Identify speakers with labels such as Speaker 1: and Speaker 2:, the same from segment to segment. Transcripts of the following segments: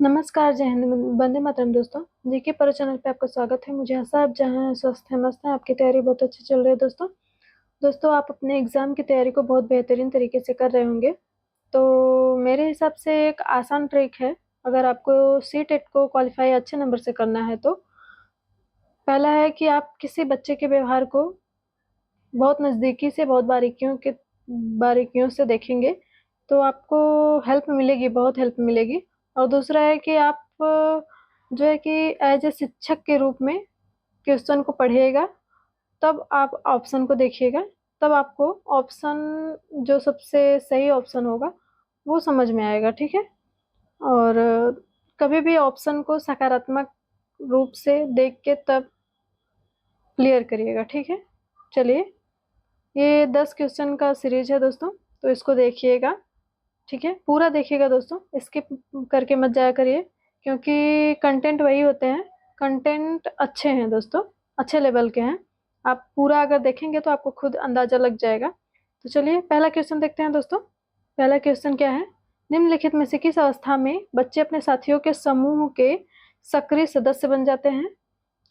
Speaker 1: नमस्कार, जय हिंद, वंदे मातरम दोस्तों। जीके पर चैनल पे आपका स्वागत है। मुझे आशा आप जहाँ हैं स्वस्थ हैं, मस्त हैं, आपकी तैयारी बहुत अच्छी चल रही है दोस्तों। दोस्तों, आप अपने एग्ज़ाम की तैयारी को बहुत बेहतरीन तरीके से कर रहे होंगे। तो मेरे हिसाब से एक आसान ट्रिक है, अगर आपको सीटेट को क्वालीफाई अच्छे नंबर से करना है तो पहला है कि आप किसी बच्चे के व्यवहार को बहुत नज़दीकी से, बहुत बारीकियों से देखेंगे, तो आपको हेल्प मिलेगी, बहुत हेल्प मिलेगी। और दूसरा है कि आप जो है कि एज़ ए शिक्षक के रूप में क्वेश्चन को पढ़िएगा, तब आप ऑप्शन को देखिएगा, तब आपको ऑप्शन जो सबसे सही ऑप्शन होगा, वो समझ में आएगा, ठीक है? और कभी भी ऑप्शन को सकारात्मक रूप से देख के तब क्लियर करिएगा, ठीक है? चलिए, ये 10 क्वेश्चन का सीरीज है दोस्तों, तो इसको देखिएगा, ठीक है? पूरा देखिएगा दोस्तों, स्किप करके मत जाया करिए, क्योंकि कंटेंट वही होते हैं, कंटेंट अच्छे हैं दोस्तों, अच्छे लेवल के हैं। आप पूरा अगर देखेंगे तो आपको खुद अंदाज़ा लग जाएगा। तो चलिए पहला क्वेश्चन देखते हैं दोस्तों। पहला क्वेश्चन क्या है? निम्नलिखित में से किस अवस्था में बच्चे अपने साथियों के समूह के सक्रिय सदस्य बन जाते हैं?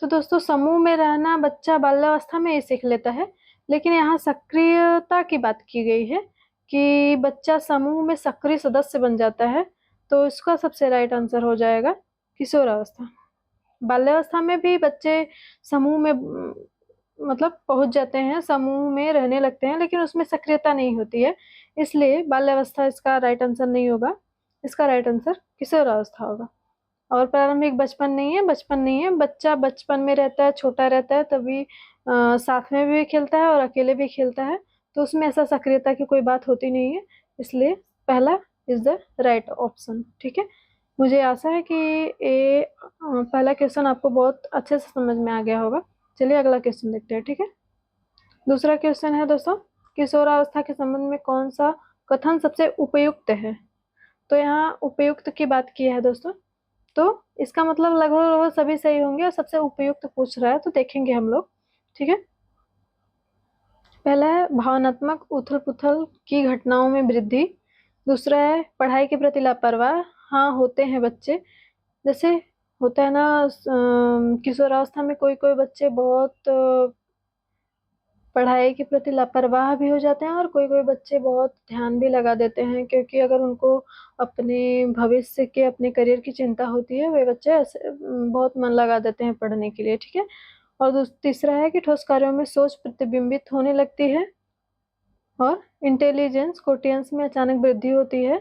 Speaker 1: तो दोस्तों, समूह में रहना बच्चा बाल्यावस्था में ही सीख लेता है, लेकिन यहाँ सक्रियता की बात की गई है कि बच्चा समूह में सक्रिय सदस्य बन जाता है, तो इसका सबसे राइट आंसर हो जाएगा किशोरावस्था। बाल्यावस्था में भी बच्चे समूह में मतलब पहुंच जाते हैं, समूह में रहने लगते हैं, लेकिन उसमें सक्रियता नहीं होती है, इसलिए बाल्यावस्था इसका राइट आंसर नहीं होगा। इसका राइट आंसर किशोरावस्था होगा। और प्रारंभिक बचपन नहीं है, बच्चा बचपन में रहता है, छोटा रहता है, तभी साथ में भी खेलता है और अकेले भी खेलता है, तो उसमें ऐसा सक्रियता की कोई बात होती नहीं है, इसलिए पहला इज़ द राइट ऑप्शन, ठीक है? मुझे आशा है कि ये पहला क्वेश्चन आपको बहुत अच्छे से समझ में आ गया होगा। चलिए अगला क्वेश्चन देखते हैं, ठीक है? दूसरा क्वेश्चन है दोस्तों, किशोरावस्था के संबंध में कौन-सा कथन सबसे उपयुक्त है? तो यहाँ उपयुक्त की बात की है दोस्तों, तो इसका मतलब लगभग-लगभग सभी सही होंगे और सबसे उपयुक्त पूछ रहा है, तो देखेंगे हम लोग, ठीक है? पहला है भावनात्मक उथल-पुथल की घटनाओं में वृद्धि, दूसरा है पढ़ाई के प्रति लापरवाह, हाँ, होते हैं बच्चे, जैसे होता है ना किशोरावस्था में कोई-कोई बच्चे बहुत पढ़ाई के प्रति लापरवाह भी हो जाते हैं और कोई-कोई बच्चे बहुत ध्यान भी लगा देते हैं, क्योंकि अगर उनको अपने भविष्य के, अपने करियर की चिंता होती है, वे बच्चे ऐसे बहुत मन लगा देते हैं पढ़ने के लिए, ठीक है? और तीसरा है कि ठोस कार्यों में सोच प्रतिबिंबित होने लगती है और इंटेलिजेंस कोटियंस में अचानक वृद्धि होती है,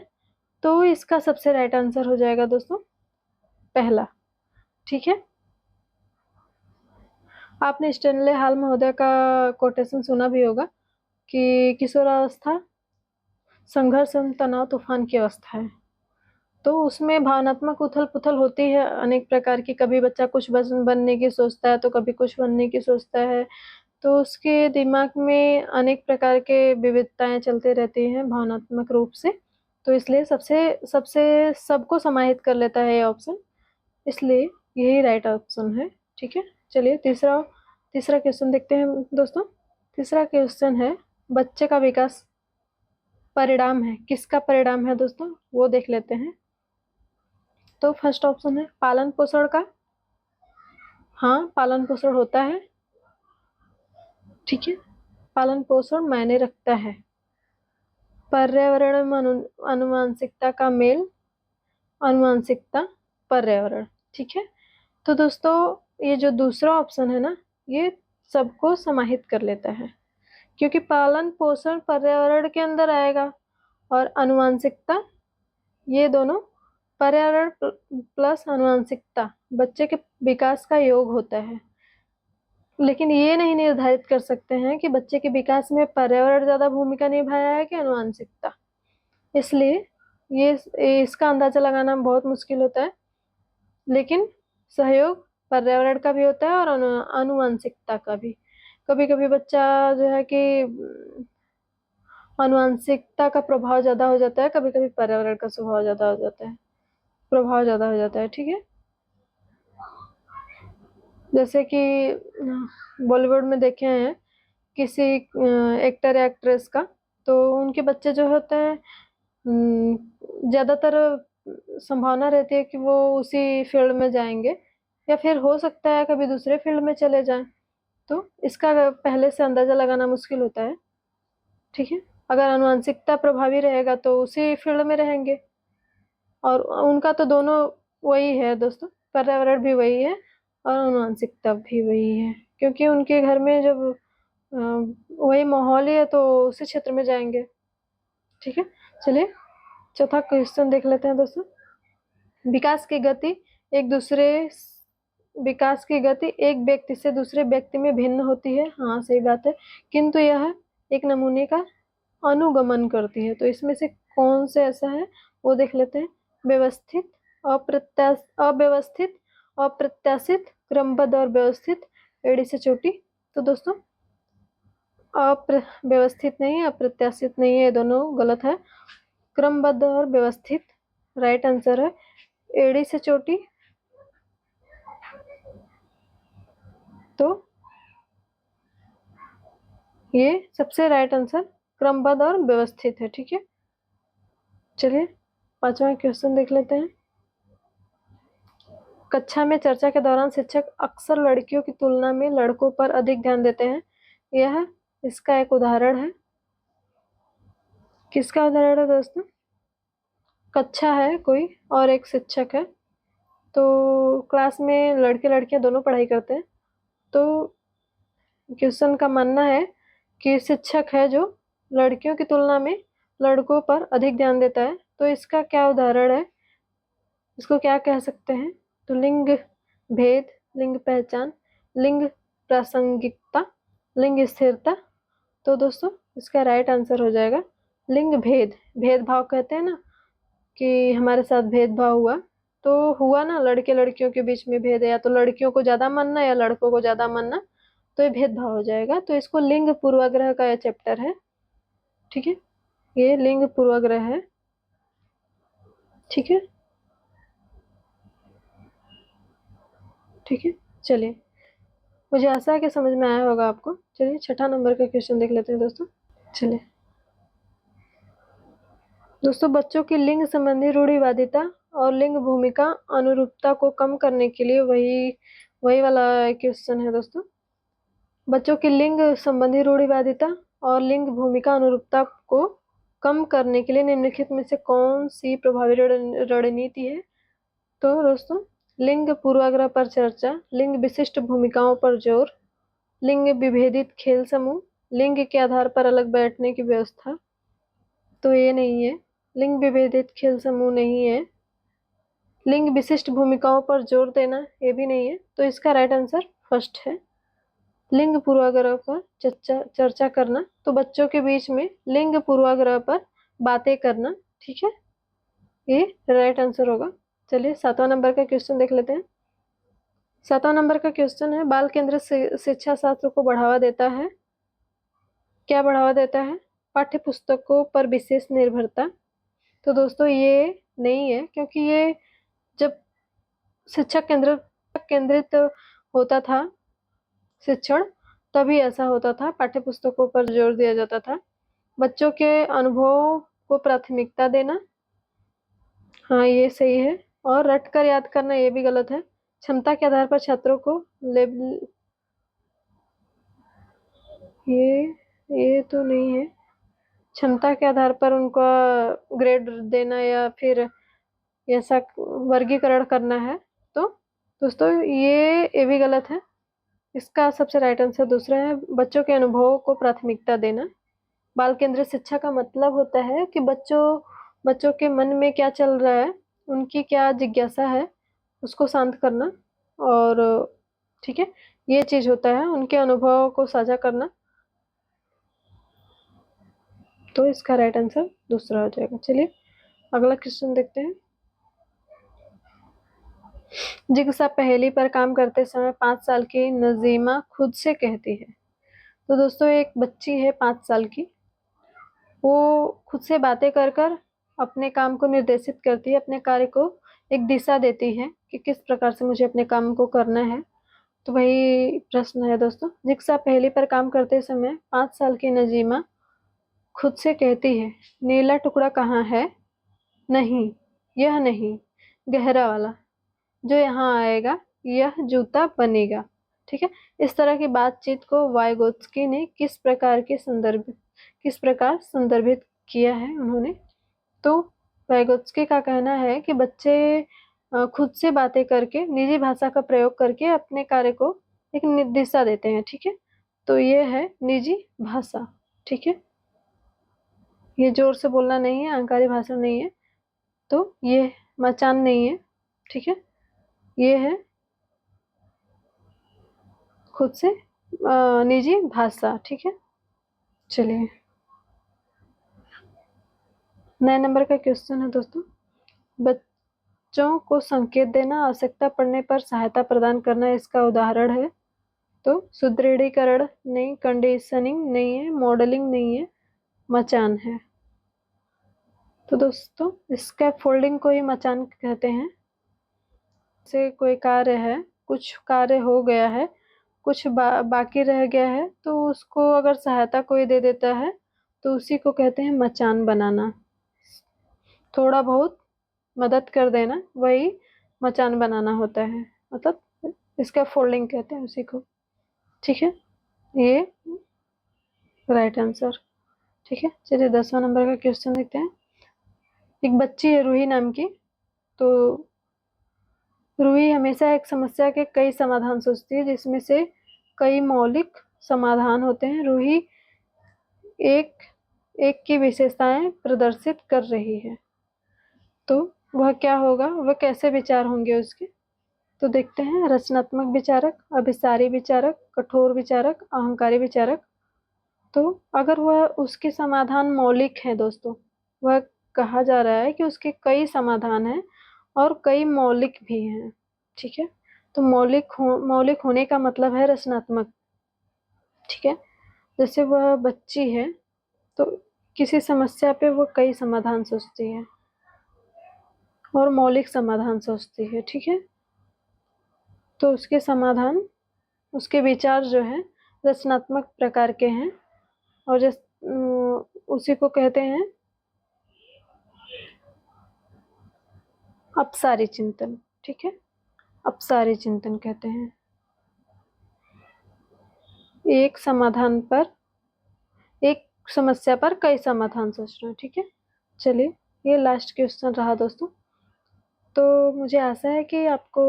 Speaker 1: तो इसका सबसे राइट आंसर हो जाएगा दोस्तों पहला, ठीक है? आपने स्टेनले हाल महोदय का कोटेशन सुना भी होगा कि किशोरावस्था संघर्ष एवं तनाव तूफान की अवस्था है। तो उसमें भावनात्मक उथल-पुथल होती है अनेक प्रकार की, कभी बच्चा कुछ बनने की सोचता है, तो कभी कुछ बनने की सोचता है, तो उसके दिमाग में अनेक प्रकार के विविधताएँ चलती रहती हैं भावनात्मक रूप से, तो इसलिए सबसे सबसे सबको समाहित कर लेता है ये ऑप्शन, इसलिए यही राइट ऑप्शन है, ठीक है? चलिए तीसरा तीसरा क्वेश्चन देखते हैं दोस्तों। तीसरा क्वेश्चन है, बच्चे का विकास परिणाम है, किसका परिणाम है दोस्तों? वो देख लेते हैं। तो फर्स्ट ऑप्शन है पालन-पोषण का, हाँ, पालन-पोषण होता है, ठीक है? पालन-पोषण मायने रखता है। पर्यावरण एवं आनुवंशिकता का मेल, आनुवंशिकता, पर्यावरण, ठीक है? तो दोस्तों, ये जो दूसरा ऑप्शन है ना, ये सबको समाहित कर लेता है, क्योंकि पालन-पोषण पर्यावरण के अंदर आएगा और आनुवंशिकता, ये दोनों पर्यावरण प्लस आनुवंशिकता बच्चे के विकास का योग होता है, लेकिन ये नहीं निर्धारित कर सकते हैं कि बच्चे के विकास में पर्यावरण ज़्यादा भूमिका निभाया है कि आनुवंशिकता, इसलिए इसका अंदाज़ा लगाना बहुत मुश्किल होता है, लेकिन सहयोग पर्यावरण का भी होता है और आनुवंशिकता का भी। कभी-कभी बच्चा जो है कि आनुवंशिकता का प्रभाव ज़्यादा हो जाता है, कभी-कभी पर्यावरण का स्वभाव ज़्यादा हो जाता है, प्रभाव ज़्यादा हो जाता है, ठीक है? जैसे कि बॉलीवुड में देखे हैं किसी एक्टर या एक्ट्रेस का, तो उनके बच्चे जो होते हैं ज़्यादातर संभावना रहती है कि वो उसी फील्ड में जाएंगे, या फिर हो सकता है कभी दूसरे फील्ड में चले जाएं। तो इसका पहले से अंदाजा लगाना मुश्किल होता है। ठीक है, अगर आनुवंशिकता प्रभावी रहेगा तो उसी फील्ड में रहेंगे, और उनका तो दोनों वही है दोस्तों, पर्यावरण भी वही है और आनुवंशिकता भी वही है, क्योंकि उनके घर में जब वही माहौल ही है तो उसी क्षेत्र में जाएंगे। ठीक है, चलिए चौथा क्वेश्चन देख लेते हैं दोस्तों। विकास की गति एक व्यक्ति से दूसरे व्यक्ति में भिन्न होती है। हाँ, सही बात है, किंतु यह एक नमूने का अनुगमन करती है। तो इसमें से कौन से ऐसा है वो देख लेते हैं। व्यवस्थित, अव्यवस्थित, अप्रत्याशित, क्रमबद्ध और व्यवस्थित, एड़ी से चोटी। तो दोस्तों व्यवस्थित नहीं, अप्रत्याशित नहीं है, दोनों गलत है। क्रमबद्ध और व्यवस्थित राइट आंसर है। एड़ी से चोटी तो ये सबसे राइट आंसर क्रमबद्ध और व्यवस्थित है। ठीक है, चलिए पांचवा क्वेश्चन देख लेते हैं। कक्षा में चर्चा के दौरान शिक्षक अक्सर लड़कियों की तुलना में लड़कों पर अधिक ध्यान देते हैं। यह इसका एक उदाहरण है। किसका उदाहरण है दोस्तों? कक्षा है कोई और एक शिक्षक है, तो क्लास में लड़के लड़कियां दोनों पढ़ाई करते हैं। तो क्वेश्चन का मानना है कि शिक्षक है जो लड़कियों की तुलना में लड़कों पर अधिक ध्यान देता है। तो इसका क्या उदाहरण है, इसको क्या कह सकते हैं? तो लिंग भेद, लिंग पहचान, लिंग प्रासंगिकता, लिंग स्थिरता। तो दोस्तों इसका राइट आंसर हो जाएगा लिंग भेद। भेदभाव कहते हैं ना कि हमारे साथ भेदभाव हुआ, तो हुआ ना, लड़के लड़कियों के बीच में भेद है, या तो लड़कियों को ज्यादा मानना या लड़कों को ज्यादा मानना, तो ये भेदभाव हो जाएगा। तो इसको लिंग पूर्वाग्रह का यह चैप्टर है। ठीक है, ये लिंग पूर्वाग्रह है। ठीक है, ठीक है, चलिए मुझे आशा है कि समझ में आया होगा आपको। चलिए छठा नंबर का क्वेश्चन देख लेते हैं दोस्तों। चलिए दोस्तों, बच्चों की लिंग संबंधी रूढ़िवादिता और लिंग भूमिका अनुरूपता को कम करने के लिए वही वाला क्वेश्चन है दोस्तों। बच्चों की लिंग संबंधी रूढ़िवादिता और लिंग भूमिका अनुरूपता को कम करने के लिए निम्नलिखित में से कौन सी प्रभावी रणनीति है? तो दोस्तों लिंग पूर्वाग्रह पर चर्चा, लिंग विशिष्ट भूमिकाओं पर जोर, लिंग विभेदित खेल समूह, लिंग के आधार पर अलग बैठने की व्यवस्था। तो ये नहीं है, लिंग विभेदित खेल समूह नहीं है। लिंग विशिष्ट भूमिकाओं पर जोर देना, ये भी नहीं है। तो इसका राइट आंसर फर्स्ट है, लिंग पूर्वाग्रह पर चर्चा करना। तो बच्चों के बीच में लिंग पूर्वाग्रह पर बातें करना। ठीक है, ये राइट आंसर होगा। चलिए सातवां नंबर का क्वेश्चन देख लेते हैं। सातवां नंबर का क्वेश्चन है, बाल केंद्रित शिक्षा शास्त्र को बढ़ावा देता है। क्या बढ़ावा देता है? पाठ्य पुस्तकों पर विशेष निर्भरता। तो दोस्तों ये नहीं है, क्योंकि ये जब शिक्षक केंद्रित होता था शिक्षण, तभी ऐसा होता था, पाठ्य पुस्तकों पर जोर दिया जाता था। बच्चों के अनुभव को प्राथमिकता देना, हाँ ये सही है। और रट कर याद करना, ये भी गलत है। क्षमता के आधार पर छात्रों को लेबल, ये तो नहीं है। क्षमता के आधार पर उनका ग्रेड देना या फिर ऐसा वर्गीकरण करना है। तो दोस्तों ये भी गलत है। इसका सबसे राइट आंसर दूसरा है, बच्चों के अनुभवों को प्राथमिकता देना। बाल केंद्रित शिक्षा का मतलब होता है कि बच्चों के मन में क्या चल रहा है, उनकी क्या जिज्ञासा है, उसको शांत करना। और ठीक है, ये चीज होता है, उनके अनुभव को साझा करना। तो इसका राइट आंसर दूसरा हो जाएगा। चलिए अगला क्वेश्चन देखते हैं। जिग्सा पहेली पर काम करते समय 5 साल की नजीमा खुद से कहती है। तो दोस्तों एक बच्ची है 5 साल की, वो खुद से बातें कर कर अपने काम को निर्देशित करती है, अपने कार्य को एक दिशा देती है कि किस प्रकार से मुझे अपने काम को करना है। तो वही प्रश्न है दोस्तों। जिग्सा पहेली पर काम करते समय 5 साल की नजीमा खुद से कहती है, नीला टुकड़ा कहाँ है? नहीं, यह नहीं, गहरा वाला जो यहाँ आएगा यह जूता बनेगा। ठीक है, इस तरह की बातचीत को वाइगोत्स्की ने किस प्रकार संदर्भित किया है उन्होंने। तो वाइगोत्स्की का कहना है कि बच्चे खुद से बातें करके निजी भाषा का प्रयोग करके अपने कार्य को एक दिशा देते हैं। ठीक है, तो ये है निजी भाषा। ठीक है, ये जोर से बोलना नहीं है, अहंकारी भाषण नहीं है, तो ये मचान नहीं है। ठीक है, ये है खुद से निजी भाषा। ठीक है, चलिए नए नंबर का क्वेश्चन है दोस्तों। बच्चों को संकेत देना, आवश्यकता पड़ने पर सहायता प्रदान करना इसका उदाहरण है। तो सुदृढ़ीकरण नहीं, कंडीशनिंग नहीं है, मॉडलिंग नहीं है, मचान है। तो दोस्तों स्कैफोल्डिंग को ही मचान कहते हैं। से कोई कार्य है, कुछ कार्य हो गया है, कुछ बाकी रह गया है, तो उसको अगर सहायता कोई दे देता है तो उसी को कहते हैं मचान बनाना। थोड़ा बहुत मदद कर देना वही मचान बनाना होता है, मतलब इसका फोल्डिंग कहते हैं उसी को। ठीक है, ये राइट आंसर। ठीक है, चलिए 10वां नंबर का क्वेश्चन देखते हैं। एक बच्ची है रूही नाम की। तो रूही हमेशा एक समस्या के कई समाधान सोचती है, जिसमें से कई मौलिक समाधान होते हैं। रूही एक एक की विशेषताएं प्रदर्शित कर रही है, तो वह क्या होगा, वह कैसे विचार होंगे उसके। तो देखते हैं, रचनात्मक विचारक, अभिसारी विचारक, कठोर विचारक, अहंकारी विचारक। तो अगर वह उसके समाधान मौलिक है दोस्तों, वह कहा जा रहा है कि उसके कई समाधान हैं और कई मौलिक भी हैं। ठीक है, तो मौलिक होने का मतलब है रचनात्मक। ठीक है, जैसे वह बच्ची है तो किसी समस्या पे वो कई समाधान सोचती है और मौलिक समाधान सोचती है। ठीक है, तो उसके समाधान, उसके विचार जो है रचनात्मक प्रकार के हैं, और उसी को कहते हैं अपसारी चिंतन। ठीक है, अपसारी चिंतन कहते हैं एक समाधान पर, एक समस्या पर कई समाधान सोचना। ठीक है, चलिए ये लास्ट क्वेश्चन रहा दोस्तों। तो मुझे आशा है कि आपको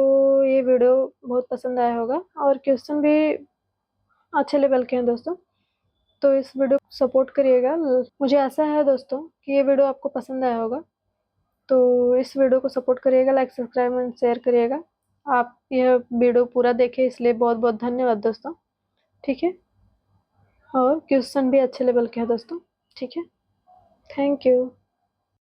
Speaker 1: ये वीडियो बहुत पसंद आया होगा और क्वेश्चन भी अच्छे लेवल के हैं दोस्तों। तो इस वीडियो को सपोर्ट करिएगा। मुझे आशा है दोस्तों कि ये वीडियो आपको पसंद आया होगा, तो इस वीडियो को सपोर्ट करिएगा, लाइक सब्सक्राइब एंड शेयर करिएगा। आप यह वीडियो पूरा देखें इसलिए बहुत बहुत धन्यवाद दोस्तों। ठीक है, और क्वेश्चन भी अच्छे लेवल के हैं दोस्तों। ठीक है, थैंक यू।